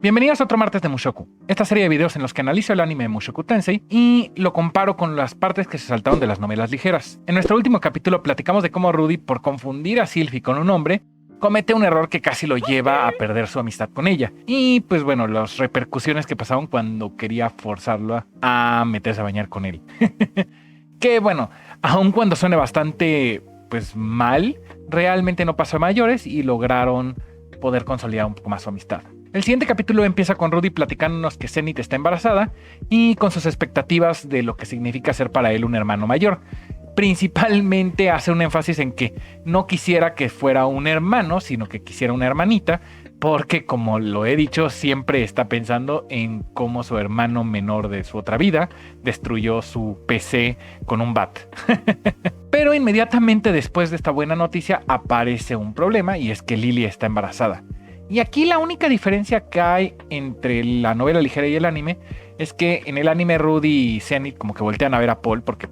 Bienvenidos a otro martes de Mushoku, esta serie de videos en los que analizo el anime de Mushoku Tensei y lo comparo con las partes que se saltaron de las novelas ligeras. En nuestro último capítulo platicamos de cómo Rudy, por confundir a Sylvie con un hombre, comete un error que casi lo lleva a perder su amistad con ella. Y pues bueno, las repercusiones que pasaron cuando quería forzarlo a meterse a bañar con él. Que bueno, aun cuando suene bastante pues mal, realmente no pasó a mayores y lograron poder consolidar un poco más su amistad. El siguiente capítulo empieza con Rudy platicándonos que Zenith está embarazada y con sus expectativas de lo que significa ser para él un hermano mayor. Principalmente hace un énfasis en que no quisiera que fuera un hermano, sino que quisiera una hermanita, porque como lo he dicho, siempre está pensando en cómo su hermano menor de su otra vida destruyó su PC con un bat. Pero inmediatamente después de esta buena noticia aparece un problema y es que Lily está embarazada. Y aquí la única diferencia que hay entre la novela ligera y el anime es que en el anime Rudy y Zenith como que voltean a ver a Paul porque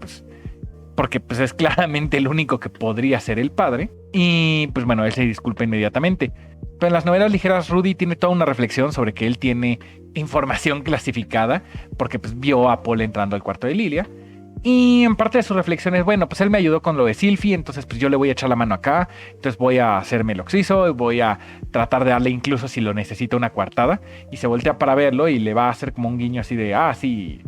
es claramente el único que podría ser el padre. Y pues bueno, él se disculpa inmediatamente. Pero en las novelas ligeras Rudy tiene toda una reflexión sobre que él tiene información clasificada porque pues vio a Paul entrando al cuarto de Lilia. Y en parte de sus reflexiones, bueno, pues él me ayudó con lo de Sylvie, entonces pues yo le voy a echar la mano acá, entonces voy a hacerme el oxiso, voy a tratar de darle incluso si lo necesita una coartada, y se voltea para verlo y le va a hacer como un guiño así de, sí,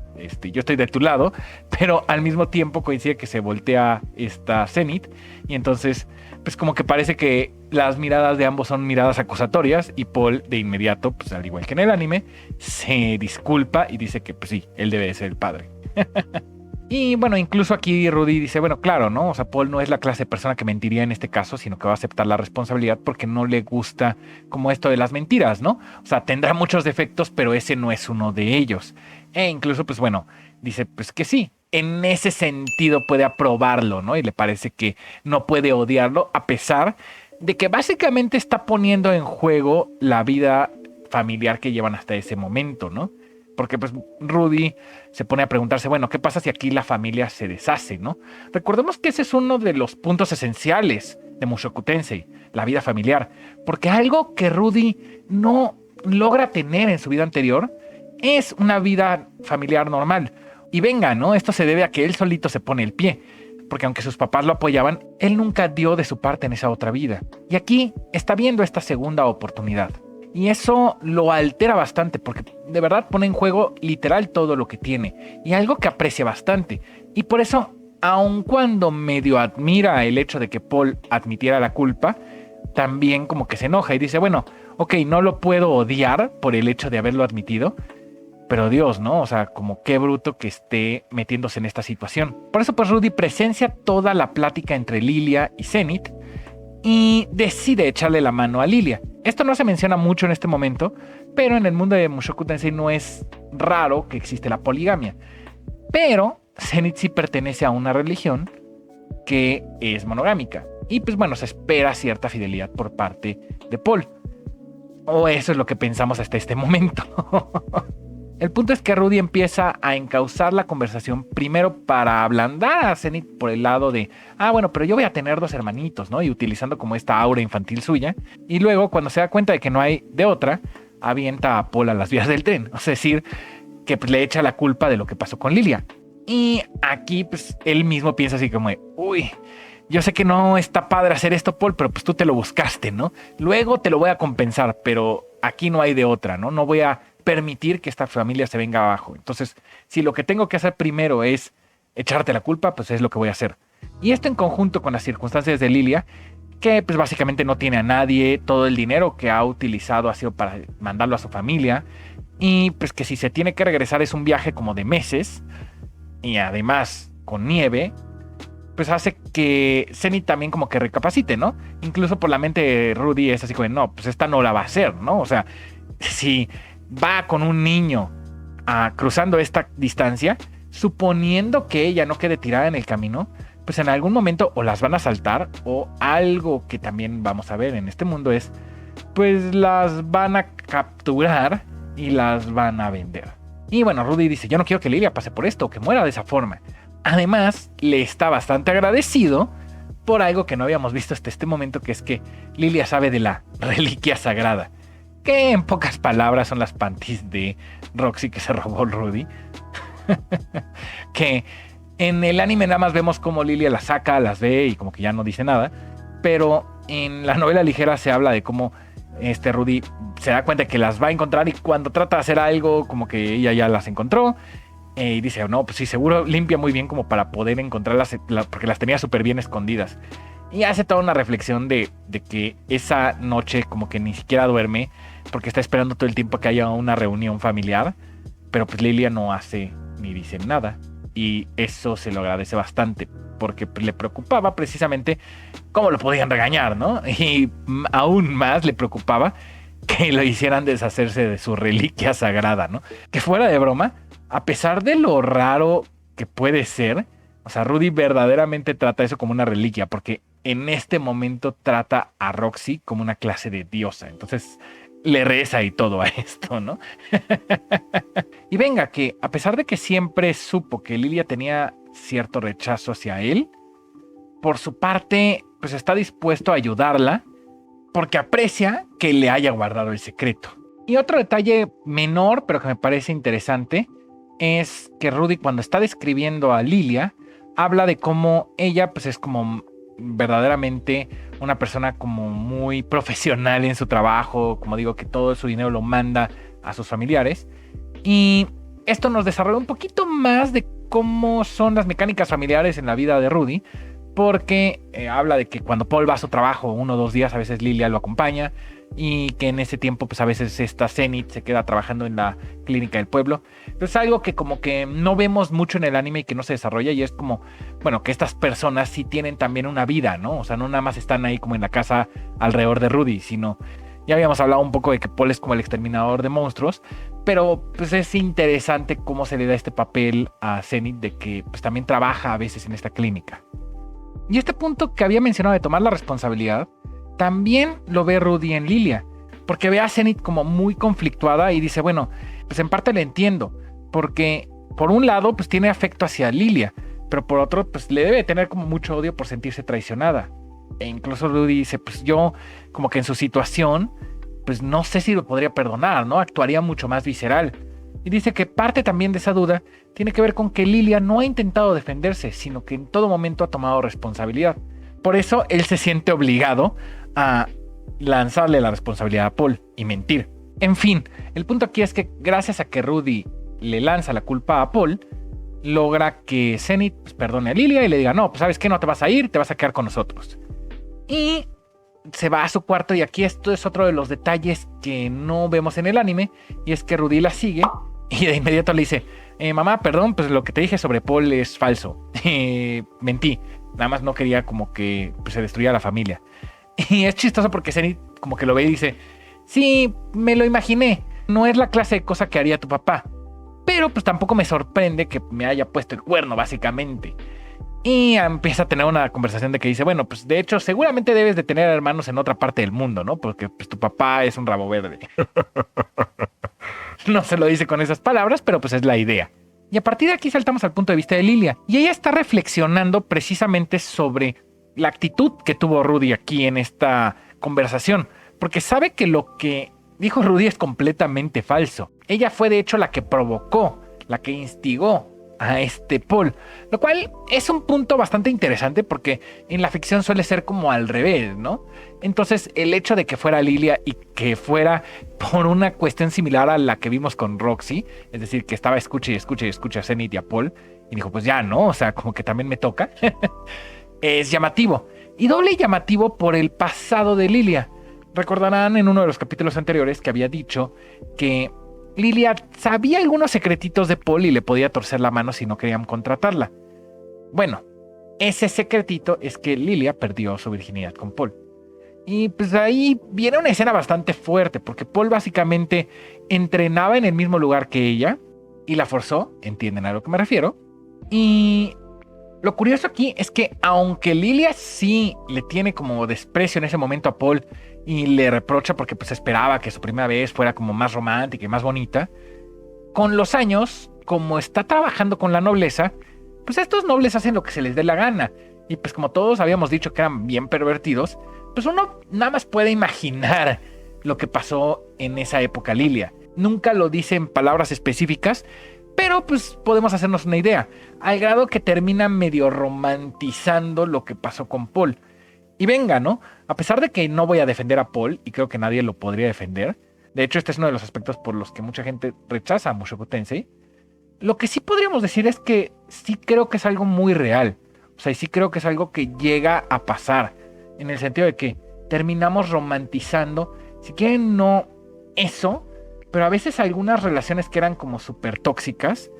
yo estoy de tu lado, pero al mismo tiempo coincide que se voltea esta Zenith, y entonces pues como que parece que las miradas de ambos son miradas acusatorias, y Paul de inmediato, pues al igual que en el anime, se disculpa y dice que pues sí, él debe de ser el padre. Y bueno, incluso aquí Rudy dice, bueno, claro, ¿no? O sea, Paul no es la clase de persona que mentiría en este caso, sino que va a aceptar la responsabilidad porque no le gusta como esto de las mentiras, ¿no? O sea, tendrá muchos defectos, pero ese no es uno de ellos. E incluso, pues bueno, dice, pues que sí, en ese sentido puede aprobarlo, ¿no? Y le parece que no puede odiarlo, a pesar de que básicamente está poniendo en juego la vida familiar que llevan hasta ese momento, ¿no? Porque pues Rudy se pone a preguntarse, bueno, ¿qué pasa si aquí la familia se deshace, no? Recordemos que ese es uno de los puntos esenciales de Mushoku Tensei, la vida familiar. Porque algo que Rudy no logra tener en su vida anterior es una vida familiar normal. Y venga, ¿no? Esto se debe a que él solito se pone el pie. Porque aunque sus papás lo apoyaban, él nunca dio de su parte en esa otra vida. Y aquí está viendo esta segunda oportunidad. Y eso lo altera bastante porque de verdad pone en juego literal todo lo que tiene. Y algo que aprecia bastante. Y por eso, aun cuando medio admira el hecho de que Paul admitiera la culpa, también como que se enoja y dice, bueno, ok, no lo puedo odiar por el hecho de haberlo admitido, pero Dios, ¿no? O sea, como qué bruto que esté metiéndose en esta situación. Por eso pues Rudy presencia toda la plática entre Lilia y Zenith y decide echarle la mano a Lilia. Esto no se menciona mucho en este momento, pero en el mundo de Mushoku Tensei no es raro que existe la poligamia. Pero Zenith sí pertenece a una religión que es monogámica. Y pues bueno, se espera cierta fidelidad por parte de Paul. O eso es lo que pensamos hasta este momento. El punto es que Rudy empieza a encauzar la conversación primero para ablandar a Zenith por el lado de, bueno, pero yo voy a tener 2 hermanitos, ¿no? Y utilizando como esta aura infantil suya. Y luego, cuando se da cuenta de que no hay de otra, avienta a Paul a las vías del tren. Es decir, que pues, le echa la culpa de lo que pasó con Lilia. Y aquí, pues, él mismo piensa así como, uy, yo sé que no está padre hacer esto, Paul, pero pues tú te lo buscaste, ¿no? Luego te lo voy a compensar, pero aquí no hay de otra, ¿no? No voy a permitir que esta familia se venga abajo. Entonces, si lo que tengo que hacer primero es echarte la culpa, pues es lo que voy a hacer. Y esto en conjunto con las circunstancias de Lilia, que pues básicamente no tiene a nadie, todo el dinero que ha utilizado ha sido para mandarlo a su familia, y pues que si se tiene que regresar es un viaje como de meses, y además con nieve, pues hace que Zenith también como que recapacite, ¿no? Incluso por la mente de Rudy es así como, no, pues esta no la va a hacer, ¿no? O sea, si va con un niño cruzando esta distancia, suponiendo que ella no quede tirada en el camino, pues en algún momento o las van a asaltar o algo que también vamos a ver en este mundo es, pues las van a capturar y las van a vender. Y bueno, Rudy dice, yo no quiero que Lilia pase por esto o que muera de esa forma. Además, le está bastante agradecido por algo que no habíamos visto hasta este momento, que es que Lilia sabe de la reliquia sagrada. que en pocas palabras son las panties de Roxy que se robó Rudy. Que en el anime nada más vemos como Lilia las saca, las ve y como que ya no dice nada, pero en la novela ligera se habla de cómo Rudy se da cuenta que las va a encontrar y cuando trata de hacer algo como que ella ya las encontró y dice, no, pues sí, seguro limpia muy bien como para poder encontrarlas porque las tenía súper bien escondidas. Y hace toda una reflexión de que esa noche como que ni siquiera duerme porque está esperando todo el tiempo que haya una reunión familiar, pero pues Lilia no hace ni dice nada y eso se lo agradece bastante porque le preocupaba precisamente cómo lo podían regañar, ¿no? Y aún más le preocupaba que lo hicieran deshacerse de su reliquia sagrada, ¿no? Que fuera de broma, a pesar de lo raro que puede ser, o sea, Rudy verdaderamente trata eso como una reliquia, porque en este momento trata a Roxy como una clase de diosa. Entonces le reza y todo a esto, ¿no? Y venga, que a pesar de que siempre supo que Lilia tenía cierto rechazo hacia él, por su parte, pues está dispuesto a ayudarla porque aprecia que le haya guardado el secreto. Y otro detalle menor, pero que me parece interesante, es que Rudy, cuando está describiendo a Lilia, habla de cómo ella pues es como verdaderamente una persona como muy profesional en su trabajo, como digo, que todo su dinero lo manda a sus familiares. Y esto nos desarrolla un poquito más de cómo son las mecánicas familiares en la vida de Rudy, porque habla de que cuando Paul va a su trabajo 1 o 2 días, a veces Lilia lo acompaña y que en ese tiempo pues a veces esta Zenith se queda trabajando en la clínica del pueblo. Pero es algo que como que no vemos mucho en el anime y que no se desarrolla, y es como, bueno, que estas personas sí tienen también una vida, ¿no? O sea, no nada más están ahí como en la casa alrededor de Rudy, sino ya habíamos hablado un poco de que Paul es como el exterminador de monstruos, pero pues es interesante cómo se le da este papel a Zenith de que pues también trabaja a veces en esta clínica. Y este punto que había mencionado de tomar la responsabilidad, también lo ve Rudy en Lilia, porque ve a Zenith como muy conflictuada y dice, bueno, pues en parte le entiendo, porque por un lado pues tiene afecto hacia Lilia, pero por otro pues le debe tener como mucho odio por sentirse traicionada. E incluso Rudy dice, pues yo como que en su situación, pues no sé si lo podría perdonar, ¿no? Actuaría mucho más visceral. Y dice que parte también de esa duda tiene que ver con que Lilia no ha intentado defenderse, sino que en todo momento ha tomado responsabilidad. Por eso él se siente obligado a lanzarle la responsabilidad a Paul y mentir. En fin, el punto aquí es que gracias a que Rudy le lanza la culpa a Paul, logra que Zenith pues, perdone a Lilia y le diga, no, pues sabes qué, no te vas a ir, te vas a quedar con nosotros. Y se va a su cuarto, y aquí esto es otro de los detalles que no vemos en el anime, y es que Rudy la sigue y de inmediato le dice, mamá, perdón, pues lo que te dije sobre Paul es falso. Mentí, nada más no quería como que pues, se destruyera la familia. Y es chistoso porque Zenith como que lo ve y dice, sí, me lo imaginé, no es la clase de cosa que haría tu papá, pero pues tampoco me sorprende que me haya puesto el cuerno básicamente. Y empieza a tener una conversación de que dice, bueno, pues de hecho seguramente debes de tener hermanos en otra parte del mundo, ¿no? Porque pues tu papá es un rabo verde. No se lo dice con esas palabras, pero pues es la idea. Y a partir de aquí saltamos al punto de vista de Lilia. Y ella está reflexionando precisamente sobre la actitud que tuvo Rudy aquí en esta conversación. Porque sabe que lo que dijo Rudy es completamente falso. Ella fue de hecho la que provocó, la que instigó a Paul, lo cual es un punto bastante interesante porque en la ficción suele ser como al revés, ¿no? Entonces el hecho de que fuera Lilia y que fuera por una cuestión similar a la que vimos con Roxy, es decir, que estaba escucha a Zenith y a Paul y dijo, pues ya, ¿no? O sea, como que también me toca, es llamativo. Y doble llamativo por el pasado de Lilia. Recordarán en uno de los capítulos anteriores que había dicho que Lilia sabía algunos secretitos de Paul y le podía torcer la mano si no querían contratarla. Bueno, ese secretito es que Lilia perdió su virginidad con Paul. Y pues ahí viene una escena bastante fuerte, porque Paul básicamente entrenaba en el mismo lugar que ella y la forzó, entienden a lo que me refiero. Y lo curioso aquí es que aunque Lilia sí le tiene como desprecio en ese momento a Paul y le reprocha porque pues esperaba que su primera vez fuera como más romántica y más bonita, con los años, como está trabajando con la nobleza, pues estos nobles hacen lo que se les dé la gana. Y pues como todos habíamos dicho que eran bien pervertidos, pues uno nada más puede imaginar lo que pasó en esa época Lilia. Nunca lo dice en palabras específicas, pero pues podemos hacernos una idea, al grado que termina medio romantizando lo que pasó con Paul. Y venga, ¿no? A pesar de que no voy a defender a Paul, y creo que nadie lo podría defender, de hecho este es uno de los aspectos por los que mucha gente rechaza a Mushoku Tensei, lo que sí podríamos decir es que sí creo que es algo muy real. O sea, sí creo que es algo que llega a pasar, en el sentido de que terminamos romantizando, si quieren no eso, pero a veces algunas relaciones que eran como súper tóxicas,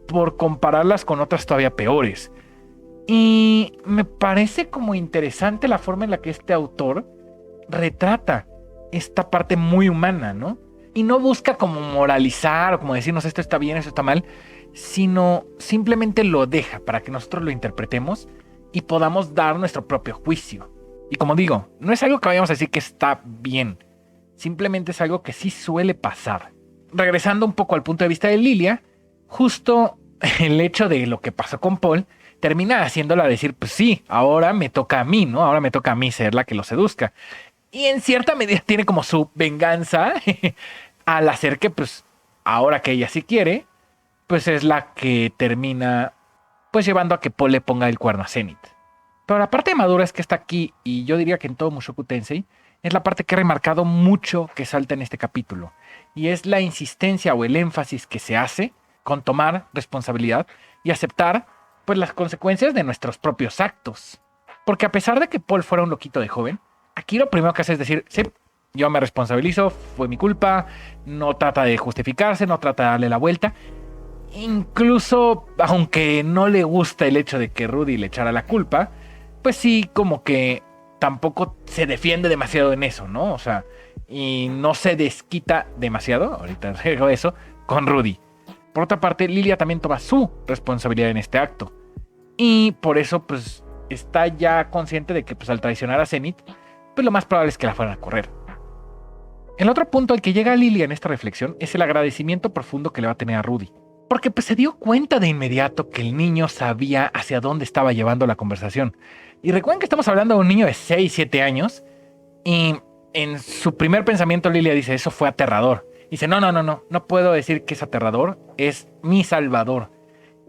por compararlas con otras todavía peores. Y me parece como interesante la forma en la que este autor retrata esta parte muy humana, ¿no? Y no busca como moralizar o como decirnos esto está bien, esto está mal, sino simplemente lo deja para que nosotros lo interpretemos y podamos dar nuestro propio juicio. Y como digo, no es algo que vayamos a decir que está bien, simplemente es algo que sí suele pasar. Regresando un poco al punto de vista de Lilia, justo el hecho de lo que pasó con Paul termina haciéndola decir, pues sí, ahora me toca a mí, ¿no? Ahora me toca a mí ser la que lo seduzca. Y en cierta medida tiene como su venganza al hacer que, pues, ahora que ella sí quiere, pues es la que termina, pues, llevando a que Paul le ponga el cuerno a Zenith. Pero la parte madura es que está aquí, y yo diría que en todo Mushoku Tensei, es la parte que he remarcado mucho que salta en este capítulo. Y es la insistencia o el énfasis que se hace con tomar responsabilidad y aceptar, pues, las consecuencias de nuestros propios actos. Porque a pesar de que Paul fuera un loquito de joven, aquí lo primero que hace es decir, sí, yo me responsabilizo, fue mi culpa, no trata de justificarse, no trata de darle la vuelta. Incluso, aunque no le gusta el hecho de que Rudy le echara la culpa, pues sí, como que tampoco se defiende demasiado en eso, ¿no? O sea, y no se desquita demasiado, ahorita digo eso, con Rudy. Por otra parte, Lilia también toma su responsabilidad en este acto. Y por eso, pues, está ya consciente de que, pues, al traicionar a Zenith, pues lo más probable es que la fueran a correr. El otro punto al que llega Lilia en esta reflexión es el agradecimiento profundo que le va a tener a Rudy. Porque pues se dio cuenta de inmediato que el niño sabía hacia dónde estaba llevando la conversación. Y recuerden que estamos hablando de un niño de 6, 7 años. Y en su primer pensamiento Lilia dice, eso fue aterrador. Dice, no puedo decir que es aterrador, es mi salvador.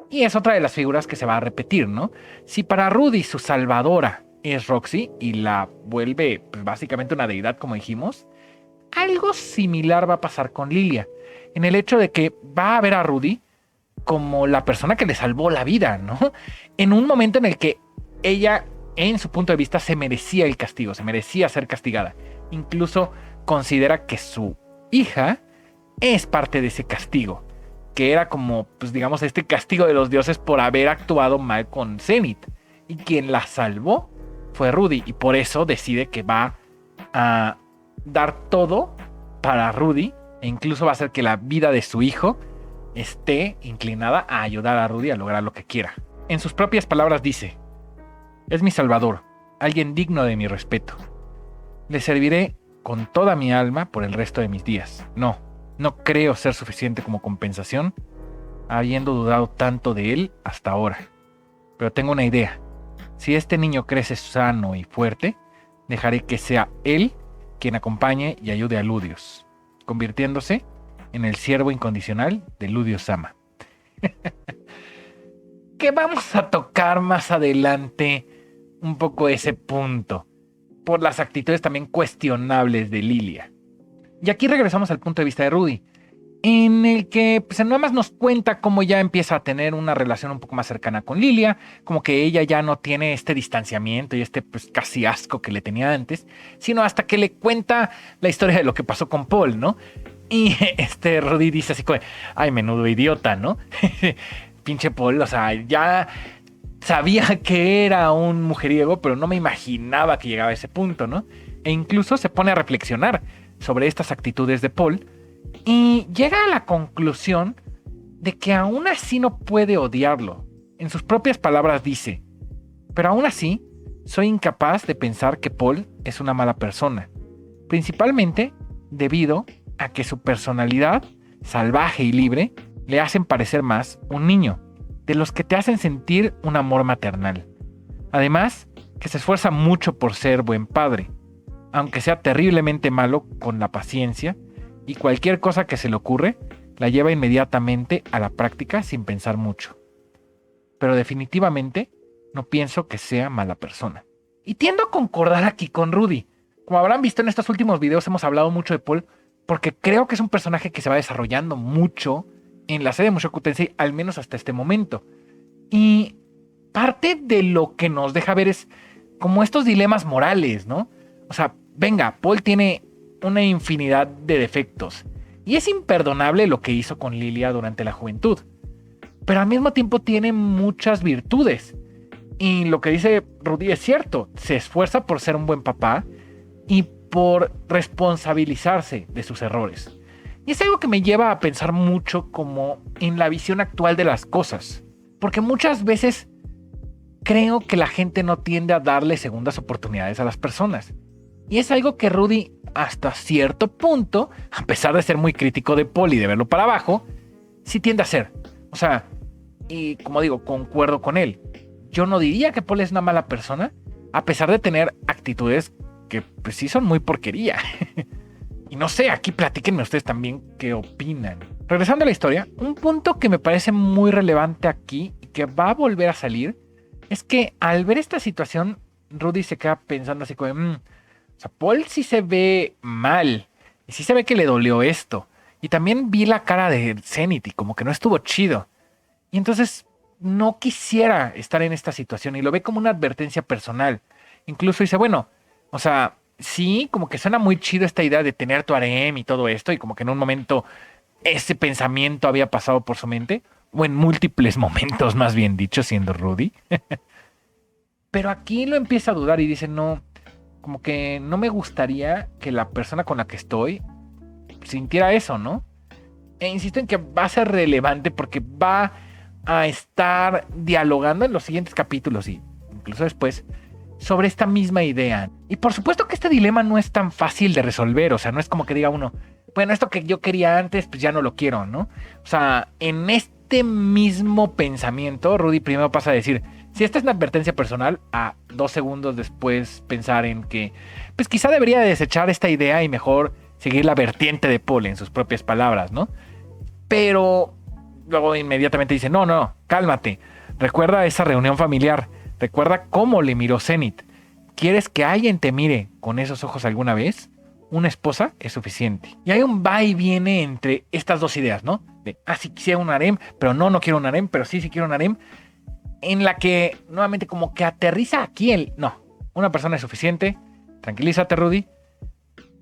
Y es otra de las figuras que se va a repetir, ¿no? Si para Rudy su salvadora es Roxy y la vuelve pues, básicamente una deidad, como dijimos, algo similar va a pasar con Lilia. En el hecho de que va a ver a Rudy como la persona que le salvó la vida, ¿no? En un momento en el que ella, en su punto de vista, se merecía el castigo, se merecía ser castigada. Incluso considera que su hija es parte de ese castigo, que era como, pues digamos, este castigo de los dioses por haber actuado mal con Zenith. Y quien la salvó fue Rudy, y por eso decide que va a dar todo para Rudy, e incluso va a hacer que la vida de su hijo esté inclinada a ayudar a Rudy a lograr lo que quiera. En sus propias palabras dice, es mi salvador, alguien digno de mi respeto. Le serviré con toda mi alma por el resto de mis días. No creo ser suficiente como compensación, habiendo dudado tanto de él hasta ahora. Pero tengo una idea. Si este niño crece sano y fuerte, dejaré que sea él quien acompañe y ayude a Ludios, convirtiéndose en el siervo incondicional de Ludios-sama. Que vamos a tocar más adelante un poco ese punto, por las actitudes también cuestionables de Lilia. Y aquí regresamos al punto de vista de Rudy, en el que pues, nada más nos cuenta cómo ya empieza a tener una relación un poco más cercana con Lilia, como que ella ya no tiene este distanciamiento y este pues, casi asco que le tenía antes, sino hasta que le cuenta la historia de lo que pasó con Paul, ¿no? Y Rudy dice así como, ay, menudo idiota, ¿no? Pinche Paul, o sea, ya sabía que era un mujeriego, pero no me imaginaba que llegaba a ese punto, ¿no? E incluso se pone a reflexionar sobre estas actitudes de Paul y llega a la conclusión de que aún así no puede odiarlo. En sus propias palabras dice, pero aún así soy incapaz de pensar que Paul es una mala persona, principalmente debido a que su personalidad salvaje y libre le hacen parecer más un niño, de los que te hacen sentir un amor maternal. Además, que se esfuerza mucho por ser buen padre. aunque sea terriblemente malo con la paciencia, y cualquier cosa que se le ocurre la lleva inmediatamente a la práctica sin pensar mucho. Pero definitivamente no pienso que sea mala persona. Y tiendo a concordar aquí con Rudy. Como habrán visto en estos últimos videos, hemos hablado mucho de Paul porque creo que es un personaje que se va desarrollando mucho en la serie de Mushoku Tensei, al menos hasta este momento. Y parte de lo que nos deja ver es como estos dilemas morales, ¿no? O sea, venga, Paul tiene una infinidad de defectos y es imperdonable lo que hizo con Lilia durante la juventud, pero al mismo tiempo tiene muchas virtudes. Y lo que dice Rudy es cierto, se esfuerza por ser un buen papá y por responsabilizarse de sus errores. Y es algo que me lleva a pensar mucho como en la visión actual de las cosas, porque muchas veces creo que la gente no tiende a darle segundas oportunidades a las personas. Y es algo que Rudy, hasta cierto punto, a pesar de ser muy crítico de Paul y de verlo para abajo, sí tiende a hacer. O sea, y como digo, concuerdo con él. Yo no diría que Paul es una mala persona, a pesar de tener actitudes que pues sí son muy porquería. Y no sé, aquí platíquenme ustedes también qué opinan. Regresando a la historia, un punto que me parece muy relevante aquí y que va a volver a salir es que al ver esta situación, Rudy se queda pensando así como, o sea, Paul sí se ve mal y sí se ve que le dolió esto. Y también vi la cara de Zenith y como que no estuvo chido. Y entonces no quisiera estar en esta situación y lo ve como una advertencia personal. Incluso dice, bueno, o sea, sí, como que suena muy chido esta idea de tener tu harem y todo esto, y como que en un momento ese pensamiento había pasado por su mente, o en múltiples momentos más bien dicho, siendo Rudy. Pero aquí lo empieza a dudar y dice, no, como que no me gustaría que la persona con la que estoy sintiera eso, ¿no? E insisto en que va a ser relevante porque va a estar dialogando en los siguientes capítulos y incluso después sobre esta misma idea. Y por supuesto que este dilema no es tan fácil de resolver, o sea, no es como que diga uno, bueno, esto que yo quería antes, pues ya no lo quiero, ¿no? O sea, en este mismo pensamiento, Rudy primero pasa a decir, si esta es una advertencia personal, a 2 segundos después pensar en que, pues quizá debería desechar esta idea y mejor seguir la vertiente de Paul en sus propias palabras, ¿no? Pero luego inmediatamente dice, no, cálmate, recuerda esa reunión familiar, recuerda cómo le miró Zenith. ¿Quieres que alguien te mire con esos ojos alguna vez? Una esposa es suficiente. Y hay un va y viene entre estas dos ideas, ¿no? De, sí quisiera un harem, pero no quiero un harem, pero sí quiero un harem. En la que nuevamente como que aterriza aquí el, no, una persona es suficiente, tranquilízate Rudy,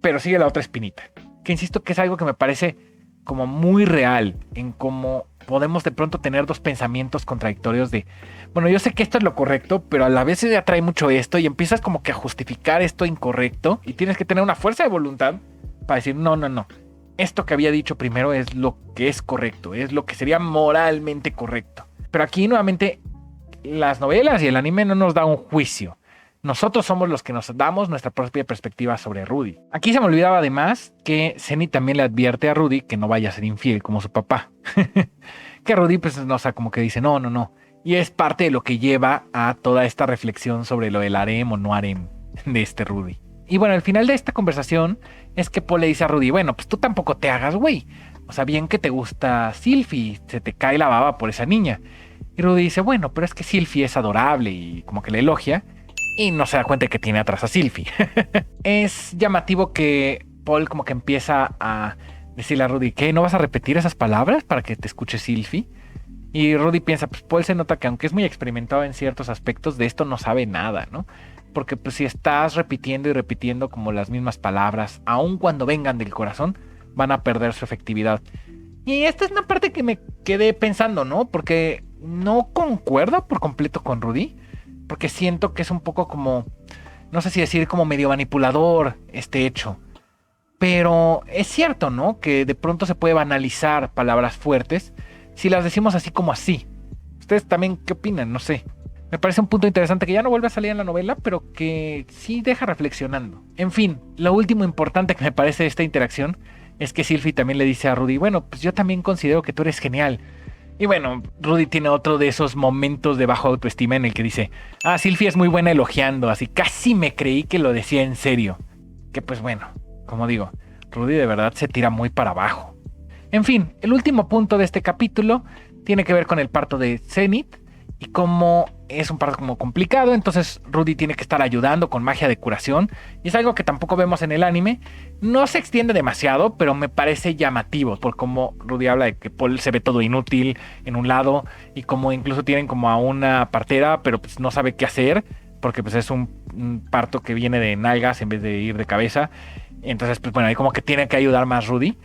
pero sigue la otra espinita. Que insisto que es algo que me parece como muy real en cómo podemos de pronto tener dos pensamientos contradictorios de, bueno, yo sé que esto es lo correcto, pero a la vez se atrae mucho esto y empiezas como que a justificar esto incorrecto y tienes que tener una fuerza de voluntad para decir, no, esto que había dicho primero es lo que es correcto, es lo que sería moralmente correcto. Pero aquí nuevamente las novelas y el anime no nos da un juicio. Nosotros somos los que nos damos nuestra propia perspectiva sobre Rudy. Aquí se me olvidaba además que Zenith también le advierte a Rudy que no vaya a ser infiel como su papá. Que Rudy pues no, o sea, como que dice no. Y es parte de lo que lleva a toda esta reflexión sobre lo del harem o no harem de este Rudy. Y bueno, al final de esta conversación es que Paul le dice a Rudy, bueno, pues tú tampoco te hagas güey. O sea, bien que te gusta Sylvie, se te cae la baba por esa niña. Y Rudy dice, bueno, pero es que Sylvie es adorable y como que le elogia. Y no se da cuenta de que tiene atrás a Sylvie. Es llamativo que Paul como que empieza a decirle a Rudy, ¿qué? ¿No vas a repetir esas palabras para que te escuche Sylvie? Y Rudy piensa, pues Paul se nota que aunque es muy experimentado en ciertos aspectos, de esto no sabe nada, ¿no? Porque pues si estás repitiendo y repitiendo como las mismas palabras, aun cuando vengan del corazón, van a perder su efectividad. Y esta es una parte que me quedé pensando, ¿no? Porque no concuerdo por completo con Rudy. Porque siento que es un poco como, no sé si decir como medio manipulador este hecho. Pero es cierto, ¿no? Que de pronto se puede banalizar palabras fuertes si las decimos así como así. ¿Ustedes también qué opinan? No sé. Me parece un punto interesante que ya no vuelve a salir en la novela, pero que sí deja reflexionando. En fin, lo último importante que me parece de esta interacción es que Sylvie también le dice a Rudy, bueno, pues yo también considero que tú eres genial. Y bueno, Rudy tiene otro de esos momentos de bajo autoestima en el que dice, Sylvie es muy buena elogiando, así casi me creí que lo decía en serio. que pues bueno, como digo, Rudy de verdad se tira muy para abajo. En fin, el último punto de este capítulo tiene que ver con el parto de Zenith y cómo es un parto como complicado, entonces Rudy tiene que estar ayudando con magia de curación y es algo que tampoco vemos en el anime. No se extiende demasiado, pero me parece llamativo por cómo Rudy habla de que Paul se ve todo inútil en un lado y como incluso tienen como a una partera, pero pues no sabe qué hacer porque pues es un parto que viene de nalgas en vez de ir de cabeza. Entonces pues bueno, ahí como que tiene que ayudar más Rudy.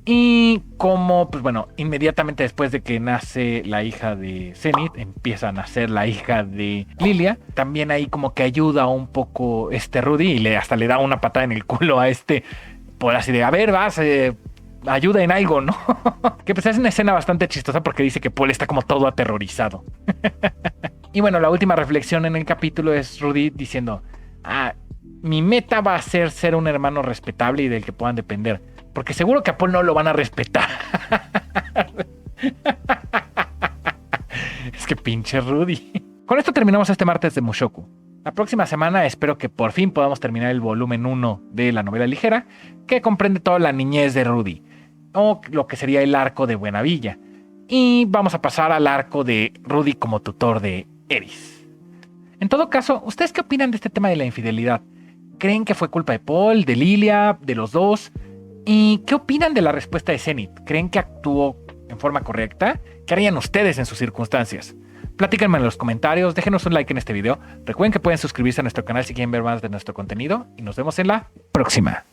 Y como, pues bueno, inmediatamente después de que nace la hija de Zenith, empieza a nacer la hija de Lilia. También ahí como que ayuda un poco Rudy y hasta le da una patada en el culo a por así de, a ver, vas, ayuda en algo, ¿no? Que pues es una escena bastante chistosa porque dice que Paul está como todo aterrorizado. Y bueno, la última reflexión en el capítulo es Rudy diciendo, mi meta va a ser un hermano respetable y del que puedan depender. Porque seguro que a Paul no lo van a respetar. Es que pinche Rudy. Con esto terminamos este martes de Mushoku. La próxima semana espero que por fin podamos terminar el volumen 1 de la novela ligera, que comprende toda la niñez de Rudy, o lo que sería el arco de Buenavilla. Y vamos a pasar al arco de Rudy como tutor de Eris. En todo caso, ¿ustedes qué opinan de este tema de la infidelidad? ¿Creen que fue culpa de Paul, de Lilia, de los dos? ¿Y qué opinan de la respuesta de Zenith? ¿Creen que actuó en forma correcta? ¿Qué harían ustedes en sus circunstancias? Platíquenme en los comentarios, déjenos un like en este video. Recuerden que pueden suscribirse a nuestro canal si quieren ver más de nuestro contenido y nos vemos en la próxima.